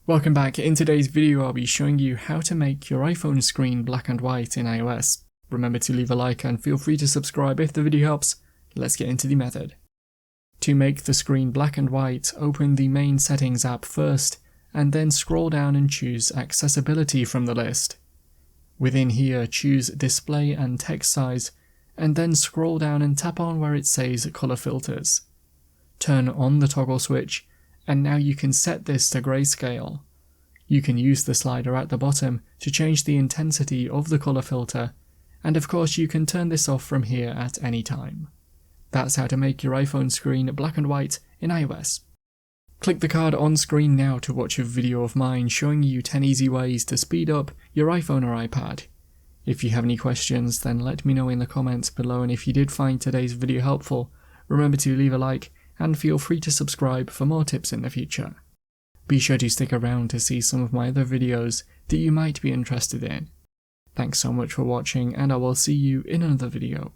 Welcome back. In today's video I'll be showing you how to make your iPhone screen black and white in iOS. Remember to leave a like and feel free to subscribe if the video helps. Let's get into the method. To make the screen black and white, open the main settings app first and then scroll down and choose accessibility from the list. Within here choose display and text size and then scroll down and tap on where it says color filters. Turn on the toggle switch and now you can set this to grayscale. You can use the slider at the bottom to change the intensity of the color filter, and of course you can turn this off from here at any time. That's how to make your iPhone screen black and white in iOS. Click the card on screen now to watch a video of mine showing you 10 easy ways to speed up your iPhone or iPad. If you have any questions, then let me know in the comments below, and if you did find today's video helpful, remember to leave a like and feel free to subscribe for more tips in the future. Be sure to stick around to see some of my other videos that you might be interested in. Thanks so much for watching, and I will see you in another video.